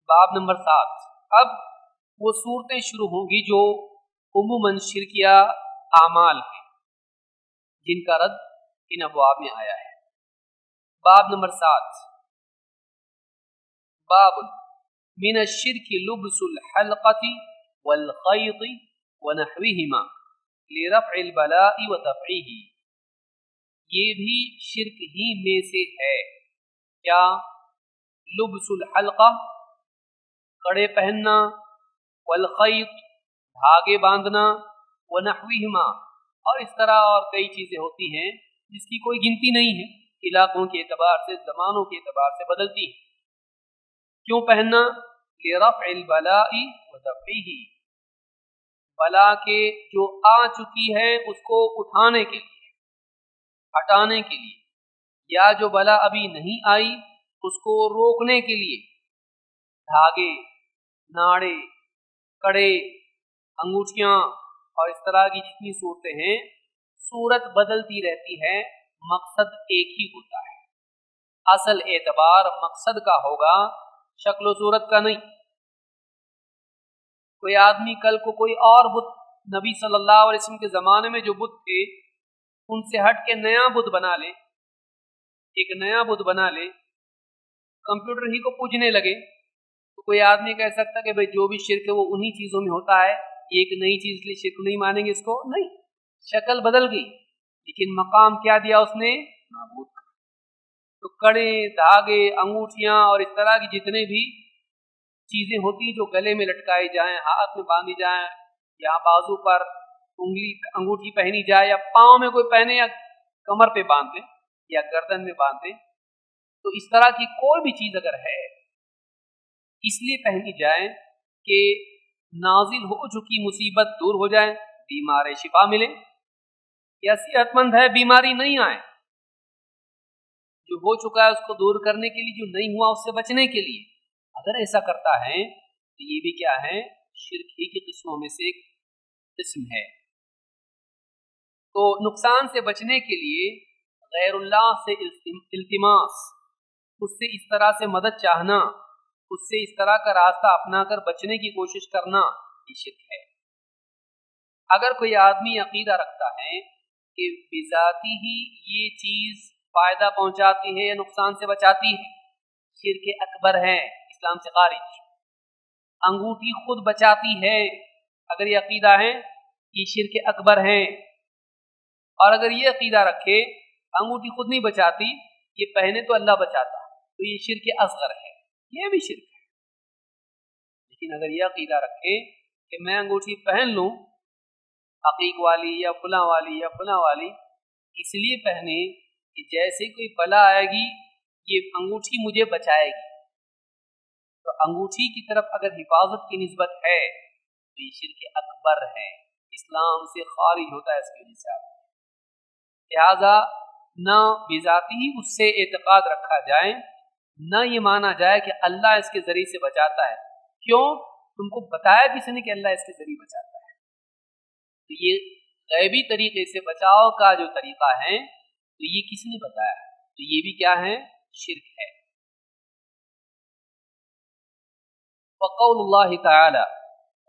बाब नंबर 7। अब वो सूरतें शुरू होंगी जो उमूमन शिरकिया आमाल हैं जिनका रद्द इन अबवाब में आया है। बाब नंबर 7, बाब मिन अश्शिर्की लुब्सुल हल्क़ति वल ख़यति व नहविहिमा लिरफ़इल बलाइ व दफ़इही। ये भी शिर्क ही में से है। क्या? लुब्सुल हल्क़ा कड़े पहनना, वल ख़यत धागे बांधना, व नहविहिमा और इस तरह और कई चीजें होती हैं जिसकी कोई गिनती नहीं है, इलाकों के एतबार से, जमानों के एतबार से बदलती है। क्यों पहनना? लिरफ़इल बलाइ व दफ़इही, बला के जो आ चुकी है उसको उठाने के लिए, हटाने के लिए, या जो बला अभी नहीं आई उसको रोकने के लिए धागे, नाड़े, कड़े, अंगूठियां और इस तरह की जितनी सूरतें हैं, सूरत बदलती रहती है, मकसद एक ही होता है। असल एतबार मकसद का होगा, शक्ल सूरत का नहीं। कोई आदमी कल को कोई और बुत, नबी सल्लल्लाहु अलैहि वसल्लम के ज़माने में जो बुत थे उनसे हट के नया बुत बना ले, एक नया बुत बना ले, कंप्यूटर ही को पूजने लगे, तो कोई आदमी कह सकता कि भाई जो भी शिर्क है वो उन्हीं चीज़ों में होता है, एक नई चीज़ लिए शिर्क नहीं मानेंगे इसको। नहीं, शक्ल बदल गई लेकिन मकाम क्या दिया उसने? माबूद का। तो कड़े, धागे, अंगूठियां और इस तरह की जितने भी चीजें होती जो गले में लटकाई जाएं, हाथ में बांधी जाएं, या बाजू पर उंगली अंगूठी पहनी जाए, या पाँव में कोई पहने, या कमर पे बांध दे, या गर्दन में बांध दे, तो इस तरह की कोई भी चीज अगर है इसलिए पहनी जाए कि नाजिल हो चुकी मुसीबत दूर हो जाए, बीमार शिफा मिले, या सेहतमंद है बीमारी नहीं आए, जो हो चुका है उसको दूर करने के लिए, जो नहीं हुआ उससे बचने के लिए, अगर ऐसा करता है तो ये भी क्या है? शिर्क ही की किस्मों में से एक किस्म है। तो नुकसान से बचने के लिए गैरुल्लाह से इल्तिमास, उससे इस तरह से मदद चाहना, उससे इस तरह का रास्ता अपनाकर बचने की कोशिश करना, ये शिर्क है। अगर कोई आदमी अकीदा रखता है कि बिजाती ही ये चीज फायदा पहुंचाती है या नुकसान से बचाती है, शिर्क अकबर है, इस्लाम से खारिज। अंगूठी खुद बचाती है, अगर ये अकीदा है कि शिर्क अकबर है, और अगर ये अकीदा रखे अंगूठी खुद नहीं बचाती, ये पहने तो अल्लाह बचाता, तो ये शिर्क असगर है, ये भी शिर्क है। लेकिन अगर ये अकीदा रखे कि मैं अंगूठी पहन लूं, अकीक वाली या फुला वाली या फुला वाली, इसलिए पहने कि जैसे कोई बला आएगी ये अंगूठी मुझे बचाएगी, तो अंगूठी की तरफ अगर हिफाजत की निस्बत है तो ये शिर्क अकबर है, इस्लाम से खारिज होता है इसकी वजह से। लिहाजा न बिजाती ही उससे एतकाद रखा जाए, न ये माना जाए कि अल्लाह इसके जरिए से बचाता है। क्यों? तुमको बताया किसने कि अल्लाह इसके जरिए बचाता है? तो ये गैबी तरीके से बचाव का जो तरीका है, तो ये किसने बताया? तो ये भी क्या है? शिर्क है। क़ौलुल्लाहि तआला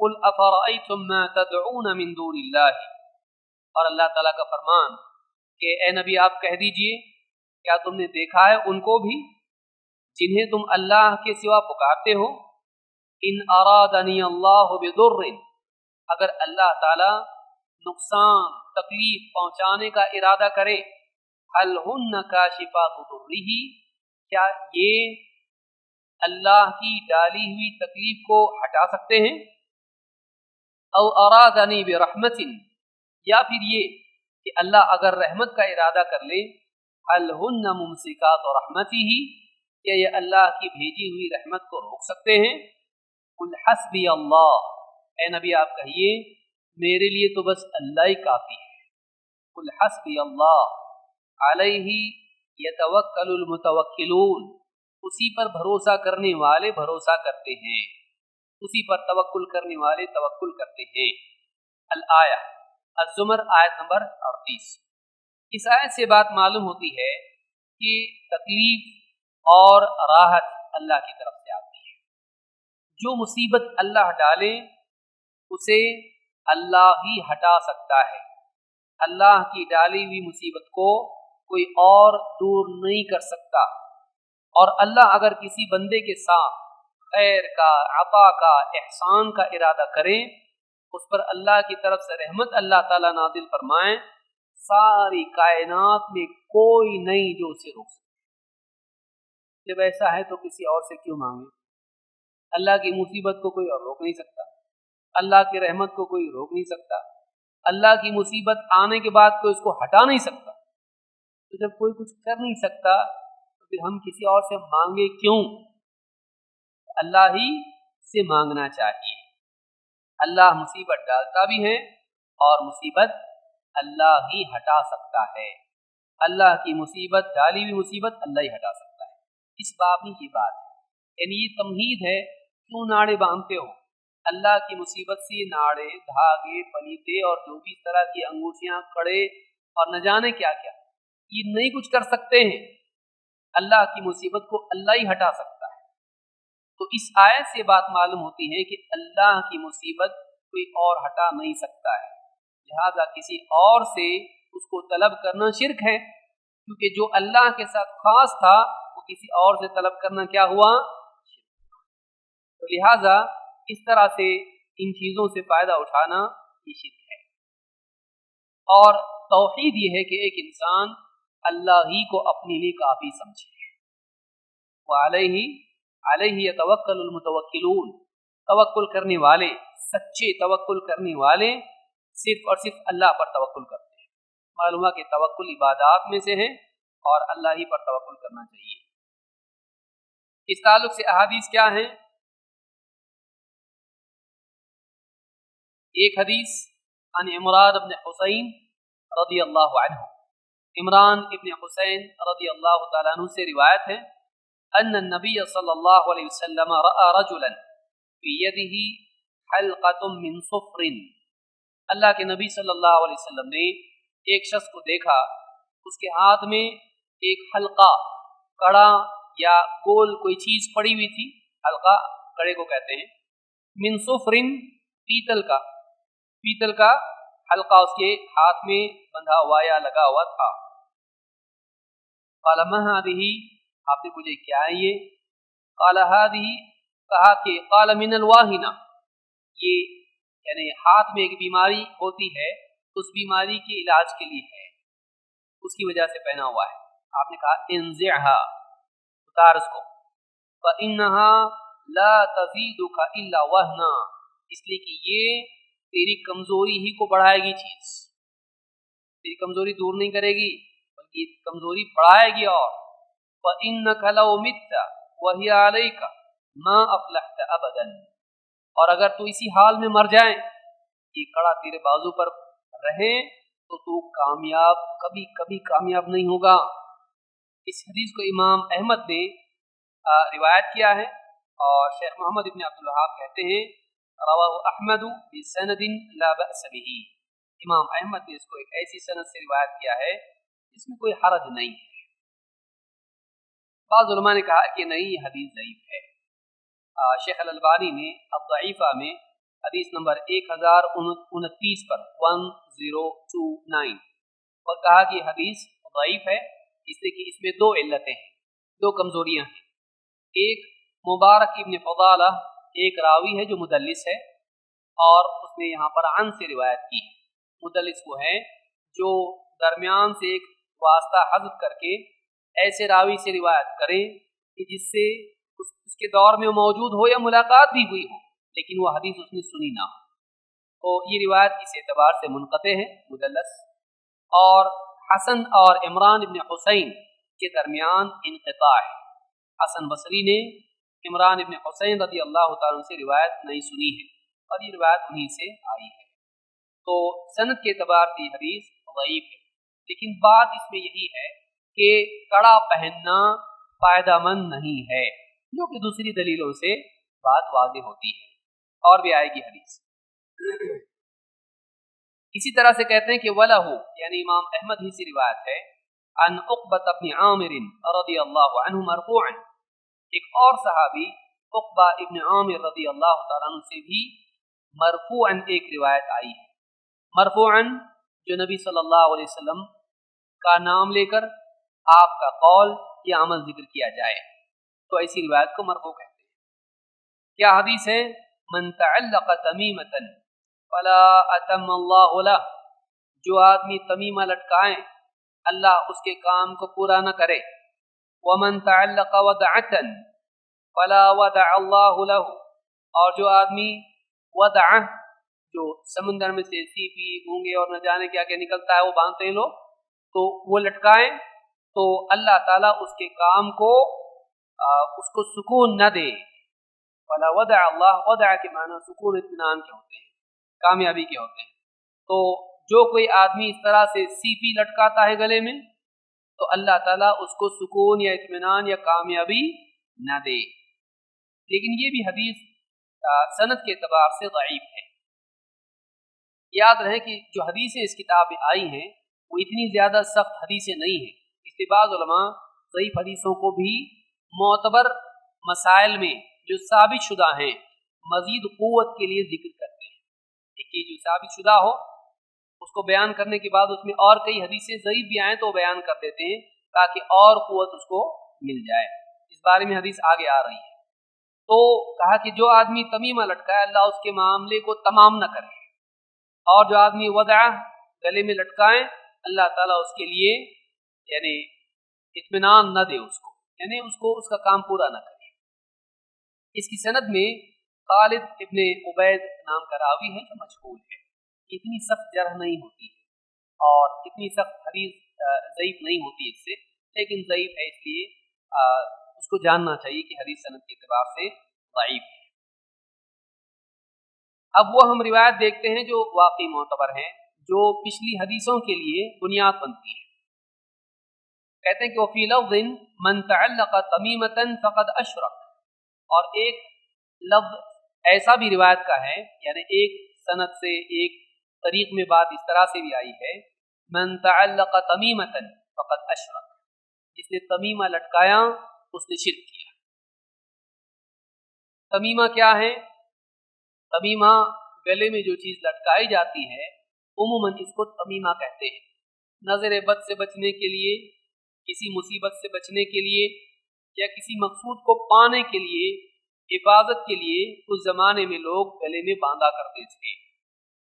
क़ुल अफ़रअयतुम मा तदऊन मिन दूनिल्लाहि, और अल्लाह ताला का फरमान कि ए नबी आप कह दीजिए, क्या तुमने देखा है उनको भी जिन्हें तुम अल्लाह के सिवा पुकारते हो? इन अरादनी अल्लाहु बिदुर्रिन, अगर अल्लाह ताला नुकसान तकलीफ पहुंचाने का इरादा करे, हल हुन्ना काशिफातु दुर्रिही, क्या ये अल्लाह की डाली हुई तकलीफ को हटा सकते हैं? औ अरादनी बिरहमतिन, या फिर ये कि अल्लाह अगर रहमत का इरादा कर ले, हल हुन्ना मुमसिकातु रहमतिही, क्या ये अल्लाह की भेजी हुई रहमत को रोक सकते हैं? कुल हस्बी अल्लाह, ए नबी आप कहिए मेरे लिए तो बस अल्लाह ही काफी है। कुल हस्बी अल्लाह, अलैहि यतवक्कलुल मुतवक्किलून, उसी पर भरोसा करने वाले भरोसा करते हैं, उसी पर तवक्कुल करने वाले तवक्कुल करते हैं। अल आया अज़्ज़ुमर आयत नंबर 38। इस आयत से बात मालूम होती है कि तकलीफ और राहत अल्लाह की तरफ से आती है। जो मुसीबत अल्लाह डाले उसे अल्लाह ही हटा सकता है। अल्लाह की डाली हुई मुसीबत को कोई और दूर नहीं कर सकता। और अल्लाह अगर किसी बंदे के साथ खैर का, अता का, एहसान का इरादा करें, उस पर अल्लाह की तरफ से रहमत अल्लाह ताला नाजिल फरमाए, सारी कायनात में कोई नहीं जो उसे रोक सके। जब ऐसा है तो किसी और से क्यों मांगे? अल्लाह की मुसीबत को कोई और रोक नहीं सकता, अल्लाह की रहमत को कोई रोक नहीं सकता, अल्लाह की मुसीबत आने के बाद कोई उसको हटा नहीं सकता। तो जब कोई कुछ कर नहीं सकता तो फिर हम किसी और से मांगे क्यों? अल्लाह ही से मांगना चाहिए। अल्लाह मुसीबत डालता भी है और मुसीबत अल्लाह ही हटा सकता है। अल्लाह की मुसीबत, डाली हुई मुसीबत अल्लाह ही हटा सकता है। इस बाब में ये बात है, यानी ये तमहीद है, क्यों नाड़े बांधते हो? अल्लाह की मुसीबत से नाड़े, धागे, पलीते और जो भी इस तरह की अंगूठियां, कड़े और न जाने क्या क्या, ये नहीं कुछ कर सकते हैं। अल्लाह की मुसीबत को अल्लाह ही हटा सकता है। तो इस आयत से बात मालूम होती है कि अल्लाह की मुसीबत कोई और हटा नहीं सकता है, लिहाजा किसी और से उसको तलब करना शिर्क है, क्योंकि जो अल्लाह के साथ खास था वो किसी और से तलब करना क्या हुआ? तो लिहाजा इस तरह से इन चीज़ों से फ़ायदा उठाना ये शिर्क है। और तौहीद ये है कि एक इंसान अल्लाह ही को अपने लिए काफ़ी समझे। अलैहि यतवक्कलुल मुतवक्किलून, तवक्कुल करने वाले, सच्चे तवक्कुल करने वाले सिर्फ और सिर्फ अल्लाह पर तवक्कुल करते हैं। मालूम है कि तवक्कुल इबादात में से है और अल्लाह ही पर तवक्कुल करना चाहिए। इस ताल्लुक से अहादीस क्या हैं? एक हदीस अन इमरान इब्न हुसैन रदियल्लाहु अन्हु, इमरान इब्न हुसैन रदियल्लाहु तआला अन्हु से रिवायत है, अन्न नबी सल्लल्लाहु अलैहि वसल्लम रअा रजुलन फी यदिही हल्क़तुम मिन सुफ्रिन, अल्लाह के नबी सल्लल्लाहु अलैहि वसल्लम ने एक शख्स को देखा, उसके हाथ में एक हल्का, कड़ा या गोल कोई चीज पड़ी हुई थी। हल्का कड़े को कहते हैं। मिन सुफ्रिन, पीतल का, पीतल का हल्का उसके हाथ में बंधा हुआ या लगा हुआ था। क़ाल मा हादिही, आपने पूछे क्या है ये? क़ाल हादिही, कहा कि क़ाल मिनल वाहिना, ये यानी हाथ में एक बीमारी होती है, उस बीमारी के इलाज के लिए है, उसकी वजह से पहना हुआ है। आपने कहा इंज़िहा, उतार उसको। फ़इन्नहा ला तज़ीदुका इल्ला वहना, इसलिए कि ये तेरी कमजोरी ही को बढ़ाएगी चीज, तेरी कमजोरी दूर नहीं करेगी बल्कि कमजोरी बढ़ाएगी। और फ़इन्नका लौ मित्ता वहिय अलैका मा अफ़लहता अबदन, और अगर तू इसी हाल में मर जाए, ये कड़ा तेरे बाजू पर रहे, तो तू कामयाब कभी कभी कामयाब नहीं होगा। इस हदीस को इमाम अहमद ने रिवायत किया है और शेख मोहम्मद इब्न अब्दुल वहाब कहते हैं रवाहु अहमद बिसनदिन ला बअस बिही, इमाम अहमद ने इसको एक ऐसी सनद से रिवायत किया है जिसमें कोई हरज नहीं है। बाज़ उलमा ने कहा कि नहीं, ये हदीस ज़ईफ है। शेख अल-अलबानी ने अब-दईफ़ा में हदीस नंबर 1029 पर 1029 और कहा कि हदीस ज़ईफ है, इसलिए कि इसमें दो इल्लतें हैं, दो कमजोरियां हैं। एक, मुबारक इब्न फदाला एक रावी है जो मुदल्लिस है और उसने यहाँ पर अन से रिवायत की है। मुदल्लिस वो है जो दरमियान से एक वास्ता हज़्फ़ करके ऐसे रावी से रिवायत करे कि जिससे उसके दौर में मौजूद हो या मुलाकात भी हुई हो, लेकिन वो हदीस उसने सुनी ना हो, तो ये रिवायत इस एतबार से मुनक़ते है, मुदल्लस। और हसन और इमरान इब्न हुसैन के दरमियान इनक़िता है। हसन बसरी ने इमरान इब्न हुसैन रज़ी अल्लाह तआला से रिवायत नहीं सुनी है और ये रिवायत उन्हीं से आई है। तो सनद के एतबार से हदीस ज़ईफ़ है, लेकिन बात इसमें यही है कि कड़ा पहनना फ़ायदामंद नहीं है, जो कि दूसरी दलीलों से बात वाज़ेह होती है और भी आएगी हदीस। इसी तरह से कहते हैं कि वलहु, यानी इमाम अहमद ही से रिवायत है, अन उक़बत इब्न आमिर रज़ियल्लाहु अन्हु मरफ़ूअन, एक और सहाबी उक़बा इब्न आमिर रज़ी अल्लाह तआला अन्हु से भी मरफ़ूअन एक रिवायत आई है। मरफ़ूअन जो नबी सल्लल्लाहु अलैहि वसल्लम का नाम लेकर आपका कौल या अमल जिक्र किया जाए तो ऐसी रिवायत को मरफ़ू कहते हैं। क्या हदीस है? मन तअल्लक़ तमीमतन फला अतम्म अल्लाहु लह, जो आदमी तमीमा लटकाए अल्लाह उसके काम को पूरा न करे। वमन तअल्लक़ वदअतन फला वदअ अल्लाहु लहु, और जो आदमी वदअ, जो समंदर में से सीपी गूंगे और न जाने क्या क्या निकलता है वो बांधते हैं लोग, तो वो लटकाए तो अल्लाह ताला उसके काम को उसको सुकून न दे। फला वदअ अल्लाह, वदअ के माना सुकून इत्मीनान के होते हैं, कामयाबी के होते हैं। तो जो कोई आदमी इस तरह से सीपी लटकाता है गले में तो अल्लाह ताला उसको सुकून या इत्मीनान या कामयाबी न दे। लेकिन ये भी हदीस सनद के एतबार से ज़ईफ है। याद रहे कि जो हदीसें इस किताब में आई हैं वो इतनी ज़्यादा सख्त हदीसें नहीं हैं, इसलिए बाज़ उलमा ज़ईफ हदीसों को भी मोतबर मसाइल में जो साबित शुदा हैं मज़ीद क़ुव्वत के लिए जिक्र करते हैं। एक चीज़ जो साबित शुदा हो उसको बयान करने के बाद उसमें और कई हदीसें ज़ईफ भी आएँ तो वो बयान कर देते हैं ताकि और क़ुव्वत उसको मिल जाए। इस बारे में हदीस आगे आ रही है। तो कहा कि जो आदमी तमीमा लटकाए अल्लाह उसके मामले को तमाम न करे, और जो आदमी वदअ गले में लटकाए अल्लाह ताला उसके लिए यानी इत्मीनान न दे उसको, यानी उसको उसका काम पूरा न करे। इसकी सनद में खालिद इब्ने उबैद नाम का रावी है जो मजहूल है। इतनी सख्त जरह नहीं होती है और इतनी सख्त हदीस ज़ईफ नहीं होती इससे, लेकिन ज़ईफ है इसलिए उसको जानना चाहिए कि हदीस सनद के एतबार से ज़ईफ है। अब वो हम रिवायत देखते हैं जो वाकई मोतबर हैं, जो पिछली हदीसों के लिए बुनियाद बनती है। कहते हैं कि वफ़ी लफ्ज़िन मन तअल्लक़ तमीमतन फ़क़द अशरक, और एक लफ्ज़ ऐसा भी रिवायत का है, यानी एक सनद से एक तरीक़ में बात इस तरह से भी आई है, मन तअल्लक़ तमीमतन फ़क़द अशरक, जिसने तमीमा लटकाया उसने शिर्क किया। तमीमा क्या है? तमीमा गले में जो चीज़ लटकाई जाती है उमूमन इसको तमीमा कहते हैं। नज़र बद से बचने के लिए, किसी मुसीबत से बचने के लिए या किसी मकसूद को पाने के लिए, हिफाजत के लिए उस ज़माने में लोग गले में बांधा करते थे,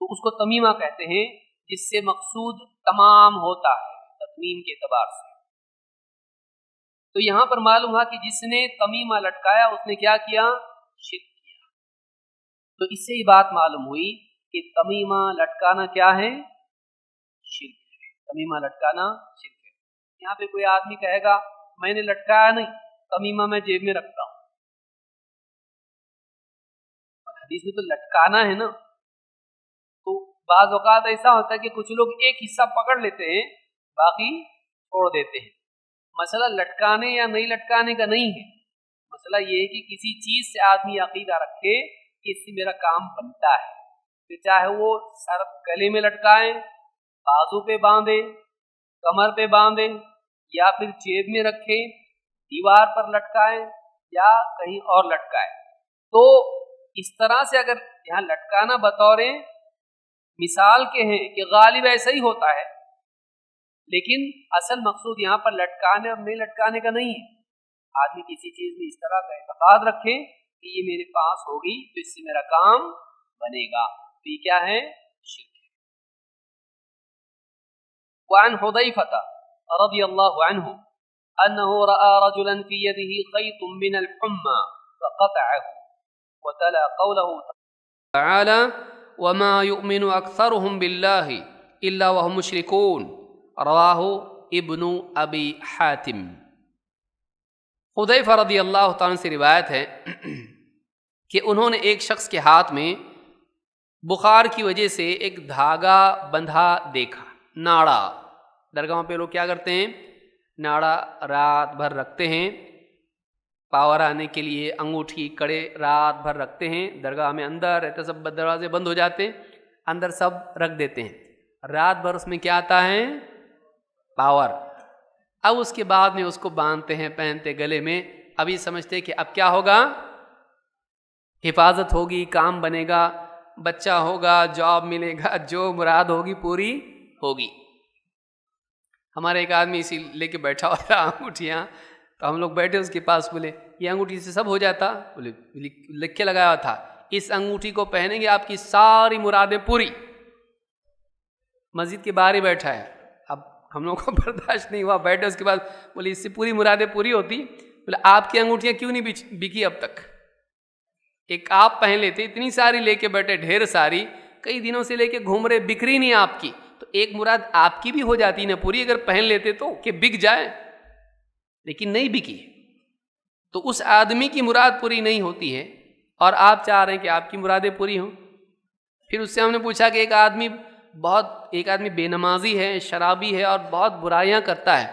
तो उसको तमीमा कहते हैं, जिससे मकसूद तमाम होता है तत्मीम के एतबार से। तो यहाँ पर मालूम हुआ कि जिसने तमीमा लटकाया उसने क्या किया? शिर्क किया। तो इससे ही बात मालूम हुई कि तमीमा लटकाना क्या है? शिर्क है। तमीमा लटकाना शिर्क है। यहाँ पे कोई आदमी कहेगा मैंने लटकाया नहीं, तमीमा मैं जेब में रखता हूँ, और हदीस में तो लटकाना है ना। तो बाज़ औक़ात ऐसा होता है कि कुछ लोग एक हिस्सा पकड़ लेते हैं, बाकी छोड़ देते हैं। मसला लटकाने या नहीं लटकाने का नहीं है, मसला ये है कि किसी चीज़ से आदमी अक़ीदा रखे कि इससे मेरा काम बनता है, फिर चाहे वो सर गले में लटकाए, बाजू पे बांधे, कमर पे बांधे, या फिर जेब में रखे, दीवार पर लटकाए या कहीं और लटकाए। तो इस तरह से अगर यहाँ लटकाना बतौर मिसाल के हैं कि गालिब ऐसा ही होता है, लेकिन असल मकसूद यहाँ पर लटकाने और नहीं लटकाने का नहीं है। आदमी किसी चीज़ में इस तरह का एतक़ाद रखे कि ये मेरे पास होगी तो इससे मेरा काम बनेगा, तो ये क्या है? शिर्क है। वअन हुदैफा रज़ियल्लाहु अन्हु अन्नहु रअा रजुलन फी यदिही ख़ैतुम मिनल हुम्मा फ़क़तअहु वतला क़ौलहु तआला वमा युमिनु अक्सरुहुम बिल्लाहि इल्ला वहुम मुश्रिकून रवाहु इब्नु अबी हातिम। हुदैफा रज़ियल्लाहु ताला से रिवायत है कि उन्होंने एक शख्स के हाथ में बुखार की वजह से एक धागा बंधा देखा। नाड़ा, दरगाहों पे लोग क्या करते हैं? नाड़ा रात भर रखते हैं, पावर आने के लिए अंगूठी कड़े रात भर रखते हैं। दरगाह में अंदर रहते सब दरवाजे बंद हो जाते हैं, अंदर सब रख देते हैं, रात भर उसमें क्या आता है? पावर। अब उसके बाद में उसको बांधते हैं, पहनते गले में। अभी समझते हैं कि अब क्या होगा? حفاظت ہوگی، کام بنے گا، بچہ ہوگا، جاب ملے گا، جو مراد ہوگی پوری ہوگی۔ ہمارے ایک آدمی اسی لے کے بیٹھا ہوا تھا انگوٹھیاں، تو ہم لوگ بیٹھے اس کے پاس، بولے یہ انگوٹھی سے سب ہو جاتا؟ بولے لکھ کے لگایا ہوا تھا اس انگوٹھی کو پہنیں گے آپ کی ساری مرادیں پوری۔ مسجد کے باہر ہی بیٹھا ہے، اب ہم لوگوں کو برداشت نہیں ہوا، بیٹھے اس کے بعد بولے اس سے پوری مرادیں پوری ہوتی؟ بولے آپ کی انگوٹھیاں کیوں نہیں بکی اب تک؟ ایک آپ پہن لیتے، اتنی ساری لے کے بیٹھے، ڈھیر ساری، کئی دنوں سے لے کے گھوم رہے، بکری نہیں آپ کی، تو ایک مراد آپ کی بھی ہو جاتی نا پوری اگر پہن لیتے تو، کہ بک جائے، لیکن نہیں بکی، تو اس آدمی کی مراد پوری نہیں ہوتی ہے، اور آپ چاہ رہے ہیں کہ آپ کی مرادیں پوری ہوں۔ پھر اس سے ہم نے پوچھا کہ ایک آدمی بے نمازی ہے، شرابی ہے اور بہت برائیاں کرتا ہے،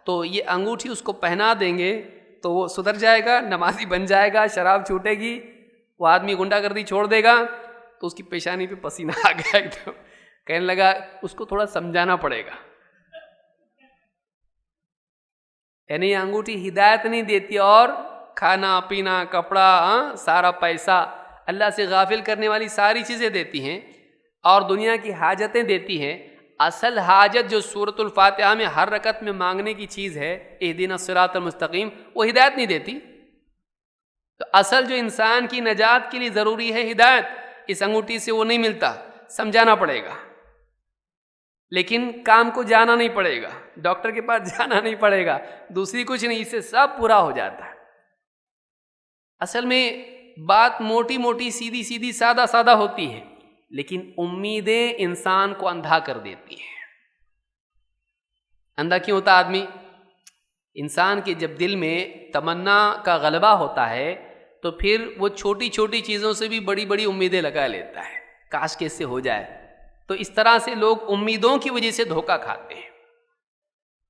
تو یہ انگوٹھی اس کو پہنا دیں گے تو وہ سدھر جائے گا، نمازی بن جائے گا، شراب چھوٹے گی، وہ آدمی غنڈہ گردی چھوڑ دے گا؟ تو اس کی پیشانی پہ پسینہ آ گیا ایک دم، کہنے لگا اس کو تھوڑا سمجھانا پڑے گا، یعنی یہ انگوٹھی ہدایت نہیں دیتی، اور کھانا پینا، کپڑا، سارا پیسہ، اللہ سے غافل کرنے والی ساری چیزیں دیتی ہیں، اور دنیا کی حاجتیں دیتی ہیں۔ اصل حاجت جو سورۃ الفاتحہ میں ہر رکعت میں مانگنے کی چیز ہے، اہدنا الصراط المستقیم، وہ ہدایت نہیں دیتی۔ تو اصل جو انسان کی نجات کے لیے ضروری ہے ہدایت، اس انگوٹھی سے وہ نہیں ملتا، سمجھانا پڑے گا، لیکن کام کو جانا نہیں پڑے گا، ڈاکٹر کے پاس جانا نہیں پڑے گا، دوسری کچھ نہیں، اس سے سب پورا ہو جاتا ہے۔ اصل میں بات موٹی موٹی، سیدھی سیدھی، سادہ سادہ ہوتی ہے، لیکن امیدیں انسان کو اندھا کر دیتی ہیں۔ اندھا کیوں ہوتا آدمی؟ انسان کے جب دل میں تمنا کا غلبہ ہوتا ہے تو پھر وہ چھوٹی چھوٹی چیزوں سے بھی بڑی بڑی امیدیں لگا لیتا ہے، کاش کہ اس سے ہو جائے۔ تو اس طرح سے لوگ امیدوں کی وجہ سے دھوکہ کھاتے ہیں،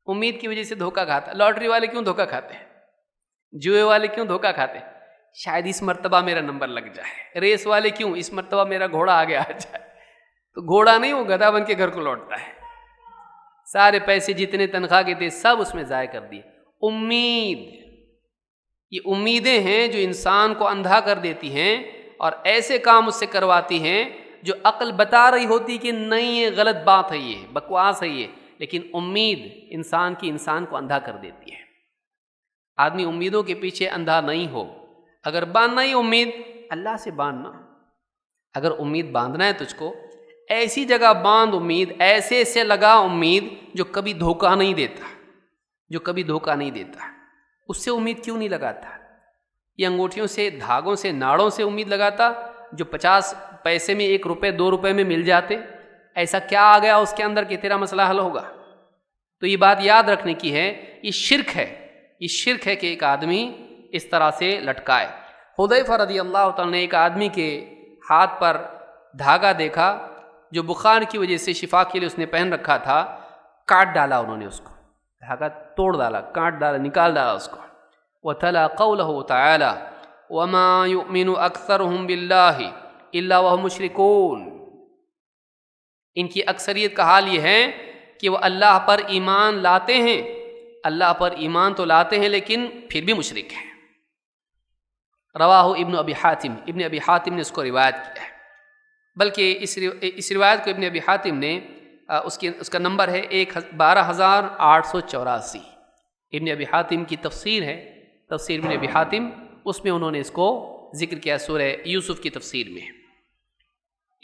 امید کی وجہ سے دھوکہ کھاتا ہے۔ لاٹری والے کیوں دھوکہ کھاتے ہیں؟ جوئے والے کیوں دھوکہ کھاتے ہیں؟ شاید اس مرتبہ میرا نمبر لگ جائے۔ ریس والے کیوں؟ اس مرتبہ میرا گھوڑا آگے آ جائے۔ تو گھوڑا نہیں، وہ گدھا بن کے گھر کو لوٹتا ہے، سارے پیسے جتنے تنخواہ کے تھے سب اس میں ضائع کر دیے۔ امید، یہ امیدیں ہیں جو انسان کو اندھا کر دیتی ہیں، اور ایسے کام اس سے کرواتی ہیں جو عقل بتا رہی ہوتی کہ نہیں یہ غلط بات ہے، یہ بکواس ہے یہ، لیکن امید انسان کو اندھا کر دیتی ہے۔ آدمی امیدوں کے پیچھے اندھا نہیں ہو، اگر باندھنا ہی امید، اللہ سے باندھنا۔ اگر امید باندھنا ہے تجھ کو، ایسی جگہ باندھ امید، ایسے سے لگا امید جو کبھی دھوکہ نہیں دیتا، اس سے امید کیوں نہیں لگاتا؟ یہ انگوٹھیوں سے، دھاگوں سے، ناڑوں سے امید لگاتا جو 50 پیسے میں 1 روپے 2 روپے میں مل جاتے؟ ایسا کیا آ گیا اس کے اندر کہ تیرا مسئلہ حل ہوگا؟ تو یہ بات یاد رکھنے کی ہے، یہ شرک ہے کہ ایک آدمی اس طرح سے لٹکائے۔ حذیفہ رضی اللہ تعالیٰ نے ایک آدمی کے ہاتھ پر دھاگا دیکھا جو بخار کی وجہ سے شفا کے لیے اس نے پہن رکھا تھا، کاٹ ڈالا انہوں نے اس کو، دھاگا توڑ ڈالا، کاٹ ڈالا، نکال ڈالا اس کو۔ وَتَلَا قَوْلَهُ تَعَالَى وَمَا يُؤْمِنُ أَكْثَرُهُمْ بِاللَّهِ إِلَّا وَهُمْ مُشْرِكُونَ۔ ان کی اکثریت کا حال یہ ہے کہ وہ اللہ پر ایمان لاتے ہیں، اللہ پر ایمان تو لاتے ہیں لیکن پھر بھی مشرک ہیں۔ رواہ ابن ابی حاتم نے اس کو روایت کیا ہے، بلکہ اس روایت کو ابن ابی حاتم نے اس کا نمبر ہے 12884۔ ابن ابی حاتم کی تفسیر ہے، تفسیر ابن ابی حاتم، اس میں انہوں نے اس کو ذکر کیا سورہ یوسف کی تفسیر میں۔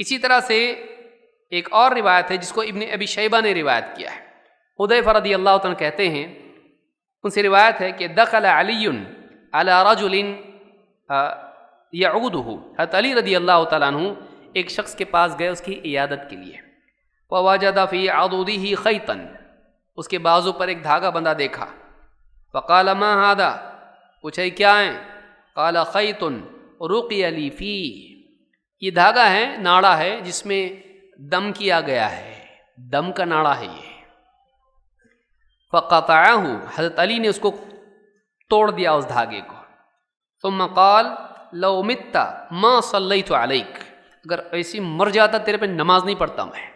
اسی طرح سے ایک اور روایت ہے جس کو ابن ابی شیبہ نے روایت کیا ہے۔ حذیفہ رضی اللہ عنہ کہتے ہیں، ان سے روایت ہے کہ دخل علی علی رجل یعودہ، حضرت علی رضی اللہ تعالیٰ عنہ ایک شخص کے پاس گئے اس کی عیادت کے لیے۔ فوجد فی عضدہ خیطا، اس کے بازو پر ایک دھاگا بندھا دیکھا۔ فقال ما ھذا، پوچھا کیا ہے؟ قال خیط رقی لی فیہ، یہ دھاگا ہے، ناڑا ہے جس میں دم کیا گیا ہے، دم کا ناڑا ہے یہ۔ فقطعہ، حضرت علی نے اس کو توڑ دیا اس دھاگے کو۔ ثم قال لو مت ما صلیت علیک، اگر ایسی مر جاتا تیرے پہ نماز نہیں پڑھتا میں،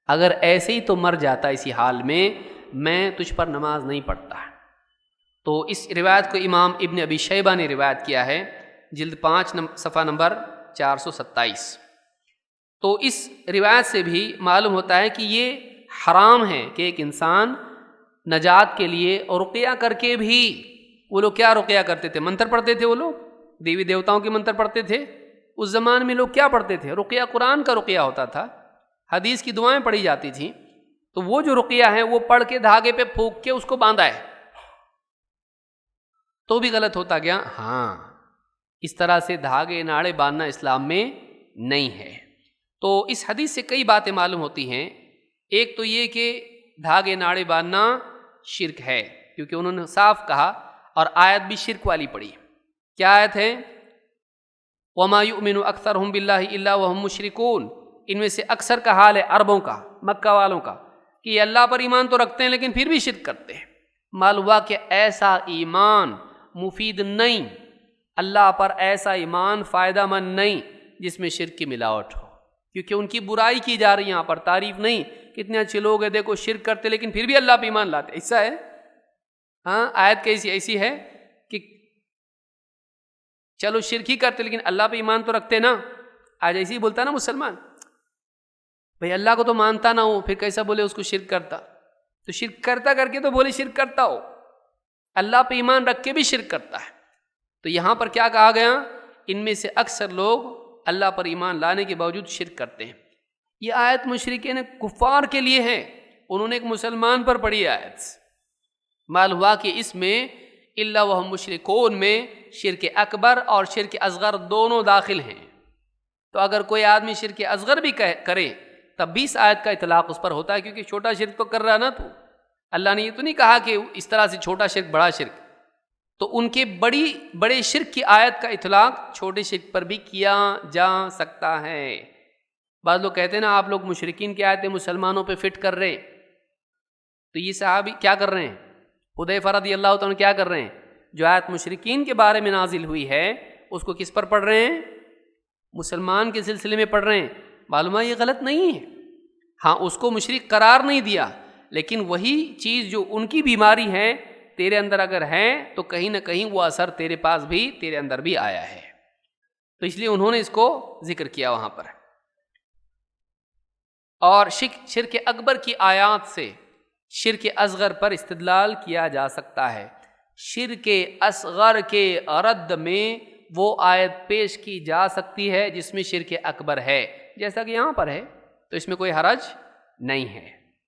اگر ایسے ہی تو مر جاتا اسی حال میں تجھ پر نماز نہیں پڑھتا۔ تو اس روایت کو امام ابن ابی شیبہ نے روایت کیا ہے، جلد 5 صفحہ نمبر 427۔ تو اس روایت سے بھی معلوم ہوتا ہے کہ یہ حرام ہے کہ ایک انسان نجات کے لیے اور رقیہ کر کے بھی، وہ لوگ کیا رقیہ کرتے تھے؟ منتر پڑھتے تھے، وہ لوگ دیوی دیوتاؤں کے منتر پڑھتے تھے۔ اس زمانے میں لوگ کیا پڑھتے تھے؟ رقیہ، قرآن کا رقیہ ہوتا تھا، حدیث کی دعائیں پڑھی جاتی تھیں۔ تو وہ جو رقیہ ہے وہ پڑھ کے دھاگے پہ پھونک کے اس کو باندھا ہے تو بھی غلط ہوتا گیا؟ ہاں، اس طرح سے دھاگے ناڑے باندھنا اسلام میں نہیں ہے۔ تو اس حدیث سے کئی باتیں معلوم ہوتی ہیں۔ ایک تو یہ کہ دھاگے ناڑے باندھنا شرک ہے، کیونکہ انہوں نے صاف کہا، اور آیت بھی شرک والی پڑھی۔ کیا آیت ہے؟ وَمَا يُؤْمِنُ أَكْثَرُهُمْ بِاللَّهِ إِلَّا وَهُمْ مُشْرِكُونَ۔ ان میں سے اکثر کا حال ہے عربوں کا، مکہ والوں کا، کہ یہ اللہ پر ایمان تو رکھتے ہیں لیکن پھر بھی شرک کرتے ہیں۔ معلوم ہوا کہ ایسا ایمان مفید نہیں، اللہ پر ایسا ایمان فائدہ مند نہیں جس میں شرک کی ملاوٹ ہو، کیونکہ ان کی برائی کی جا رہی ہے یہاں پر، تعریف نہیں۔ کتنے اچھے لوگ ہیں، دیکھو شرک کرتے لیکن پھر بھی اللہ پہ ایمان لاتے، ایسا ہے؟ ہاں، آیت کیسی ایسی ہے کہ چلو شرک ہی کرتے لیکن اللہ پہ ایمان تو رکھتے نا۔ آج ایسے ہی بولتا نا مسلمان، بھئی اللہ کو تو مانتا نہ ہو، پھر کیسا بولے اس کو شرک کرتا؟ تو شرک کرتا کر کے تو بولے شرک کرتا ہو، اللہ پہ ایمان رکھ کے بھی شرک کرتا ہے۔ تو یہاں پر کیا کہا گیا؟ ان میں سے اکثر لوگ اللہ پر ایمان لانے کے باوجود شرک کرتے ہیں۔ یہ آیت مشرکین کفار کے لیے ہے، انہوں نے ایک مسلمان پر پڑھی آیت۔ معلوم ہوا کہ اس میں الا وہم مشرکون میں شرک اکبر اور شرک اصغر دونوں داخل ہیں۔ تو اگر کوئی آدمی شرک اصغر بھی کرے تب بھی اس آیت کا اطلاق اس پر ہوتا ہے، کیونکہ چھوٹا شرک تو کر رہا نا تو۔ اللہ نے یہ تو نہیں کہا کہ اس طرح سے چھوٹا شرک بڑا شرک، تو ان کے بڑے شرک کی آیت کا اطلاق چھوٹے شرک پر بھی کیا جا سکتا ہے۔ بعض لوگ کہتے ہیں نا آپ لوگ مشرکین کی آیتیں مسلمانوں پہ فٹ کر رہے، تو یہ صحابی کیا کر رہے ہیں؟ حذیفہ رضی اللہ تعالیٰ کیا کر رہے ہیں؟ جو آیت مشرکین کے بارے میں نازل ہوئی ہے اس کو کس پر پڑھ رہے ہیں؟ مسلمان کے سلسلے میں پڑھ رہے ہیں۔ معلوم ہے یہ غلط نہیں ہے، ہاں اس کو مشرک قرار نہیں دیا، لیکن وہی چیز جو ان کی بیماری ہے تیرے اندر اگر ہے تو کہیں نہ کہیں وہ اثر تیرے پاس بھی، تیرے اندر بھی آیا ہے، تو اس لیے انہوں نے اس کو ذکر کیا وہاں پر۔ اور شرک اکبر کی آیات سے شرک اصغر پر استدلال کیا جا سکتا ہے۔ شرک اصغر کے رد میں وہ آیت پیش کی جا سکتی ہے جس میں شرک اکبر ہے، جیسا کہ یہاں پر ہے، تو اس میں کوئی حرج نہیں ہے۔